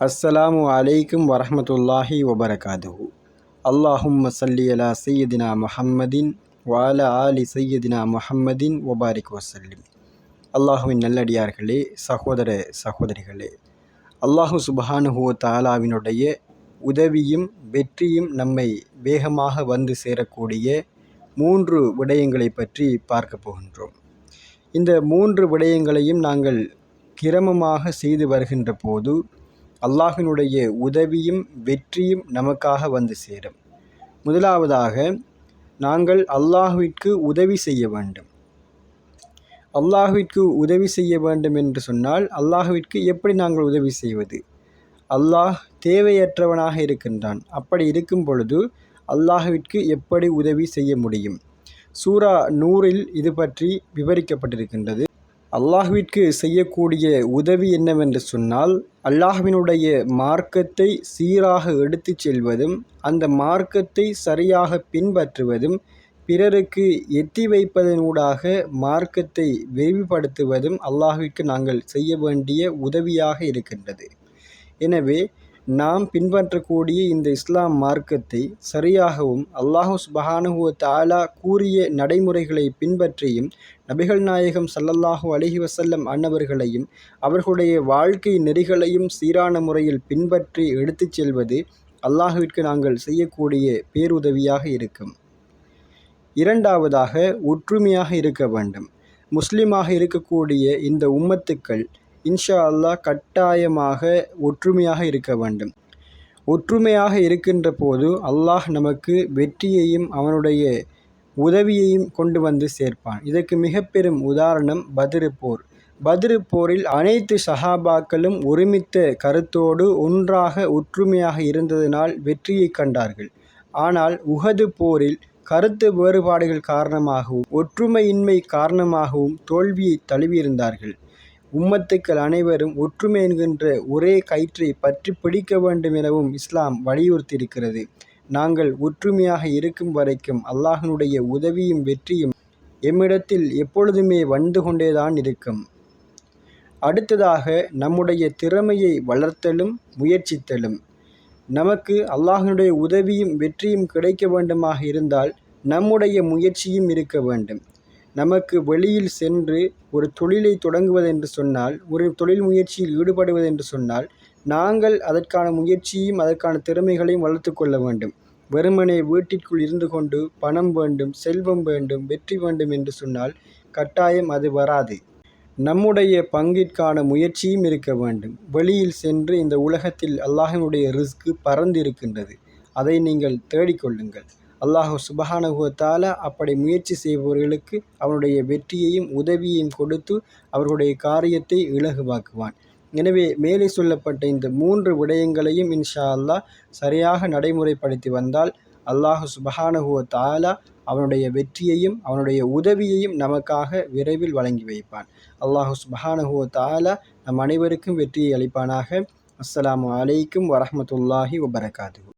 அஸ்ஸலாமு அலைக்கும் வரஹ்மத்துல்லாஹி வபரகாதுஹு. அல்லாஹும்ம ஸல்லி அலா சய்யிதினா முஹம்மதின் வ அலா ஆலி சய்யிதினா முஹம்மதின் வபாரிக் வஸல்லிம். அல்லாஹுவின் நல்லடியார்களே, சகோதர சகோதரிகளே, அல்லாஹு சுப்ஹானஹு வ தஆலாவினுடைய உதவியும் வெற்றியும் நம்மை வேகமாக வந்து சேரக்கூடிய 3 விடயங்களை பற்றி பார்க்க போகின்றோம். இந்த 3 விடயங்களையும் நாங்கள் கிரமமாக செய்து வருகின்ற போது அல்லாஹினுடைய உதவியும் வெற்றியும் நமக்காக வந்து சேரும். முதலாவதாக, நாங்கள் அல்லாஹ்விற்கு உதவி செய்ய வேண்டும். அல்லாஹ்விற்கு உதவி செய்ய வேண்டும் என்று சொன்னால் அல்லாஹ்விற்கு எப்படி நாங்கள் உதவி செய்வது? அல்லாஹ் தேவையற்றவனாக இருக்கின்றான். அப்படி இருக்கும் பொழுது அல்லாஹ்விற்கு எப்படி உதவி செய்ய முடியும்? சூரா நூரில் இது பற்றி விவரிக்கப்பட்டிருக்கின்றது. அல்லாஹ்விற்கு செய்யக்கூடிய உதவி என்னவென்று சொன்னால், அல்லாஹ்வினுடைய மார்க்கத்தை சீராக எடுத்துச் செல்வதும், அந்த மார்க்கத்தை சரியாக பின்பற்றுவதும், பிறருக்கு எத்தி வைப்பதனூடாக மார்க்கத்தை விரிவுபடுத்துவதும் அல்லாஹ்விற்கு நாங்கள் செய்ய வேண்டிய உதவியாக இருக்கின்றது. எனவே நாம் பின்பற்றக்கூடிய இந்த இஸ்லாம் மார்க்கத்தை சரியாகவும் அல்லாஹ் சுப்ஹானஹு வ தஆலா கூறிய நடைமுறைகளை பின்பற்றியும், நபிகள் நாயகம் ஸல்லல்லாஹு அலைஹி வஸல்லம் அன்னவர்களையும் அவர்களுடைய வாழ்க்கை நெறிகளையும் சீரான முறையில் பின்பற்றி எடுத்துச் செல்வது அல்லாஹ்விற்கு நாங்கள் செய்யக்கூடிய பேருதவியாக இருக்கும். இரண்டாவதாக, ஒற்றுமையாக இருக்க வேண்டும். முஸ்லிமாக இருக்கக்கூடிய இந்த உம்மத்துக்கள் இன்ஷா அல்லாஹ் கட்டாயமாக ஒற்றுமையாக இருக்க வேண்டும். ஒற்றுமையாக இருக்கின்ற போது அல்லாஹ் நமக்கு வெற்றியையும் அவனுடைய உதவியையும் கொண்டு வந்து சேர்ப்பான். இதற்கு மிக பெரும் உதாரணம் பத்ர் போர். பத்ர் போரில் அனைத்து சஹாபாக்களும் ஒருமித்த கருத்தோடு ஒன்றாக ஒற்றுமையாக இருந்ததனால் வெற்றியை கண்டார்கள். ஆனால் உஹது போரில் கருத்து வேறுபாடுகள் காரணமாகவும் ஒற்றுமையின்மை காரணமாகவும் தோல்வியை தழுவியிருந்தார்கள். உம்மத்துக்கள் அனைவரும் ஒற்றுமை என்கின்ற ஒரே கயிற்றை பற்றி பிடிக்க வேண்டும் எனவும் இஸ்லாம் வலியுறுத்தியிருக்கிறது. நாங்கள் ஒற்றுமையாக இருக்கும் வரைக்கும் அல்லாஹ்வினுடைய உதவியும் வெற்றியும் எம்மிடத்தில் எப்பொழுதுமே வந்து கொண்டேதான் இருக்கும். அடுத்ததாக, நம்முடைய திறமையை வளர்த்தலும் முயற்சித்தலும். நமக்கு அல்லாஹ்வினுடைய உதவியும் வெற்றியும் கிடைக்க வேண்டுமாக இருந்தால் நம்முடைய முயற்சியும் இருக்க வேண்டும். நமக்கு வெளியில் சென்று ஒரு தொழிலை தொடங்குவதென்று சொன்னால், ஒரு தொழில் முயற்சியில் ஈடுபடுவதென்று சொன்னால், நாங்கள் அதற்கான முயற்சியும் அதற்கான திறமைகளையும் வளர்த்து கொள்ள வேண்டும். வெறுமனே வீட்டிற்குள் இருந்து கொண்டு பணம் வேண்டும், செல்வம் வேண்டும், வெற்றி வேண்டும் என்று சொன்னால் கட்டாயம் அது வராது. நம்முடைய பங்கிற்கான முயற்சியும் இருக்க வேண்டும். வெளியில் சென்று இந்த உலகத்தில் அல்லாஹ்வினுடைய ரிஸ்க் பறந்து இருக்கின்றது. அதை நீங்கள் தேடிக்கொள்ளுங்கள். அல்லாஹ் சுப்ஹானஹு வ தஆலா அப்படி முயற்சி செய்பவர்களுக்கு அவனுடைய வெற்றியையும் உதவியையும் கொடுத்து அவர்களுடைய காரியத்தை இலகுவாக்குவான். எனவே மேலே சொல்லப்பட்ட இந்த 3 விடயங்களையும் இன்ஷா அல்லாஹ் சரியாக நடைமுறைப்படுத்தி வந்தால் அல்லாஹ் சுப்ஹானஹு வ தஆலா அவனுடைய வெற்றியையும் அவனுடைய உதவியையும் நமக்காக விரைவில் வழங்கி வைப்பான். அல்லாஹ் சுப்ஹானஹு வ தஆலா நம் அனைவருக்கும் வெற்றியை அளிப்பானாக. அஸ்ஸலாமு அலைக்கும் வரஹ்மத்துல்லாஹி வபரகாதுஹு.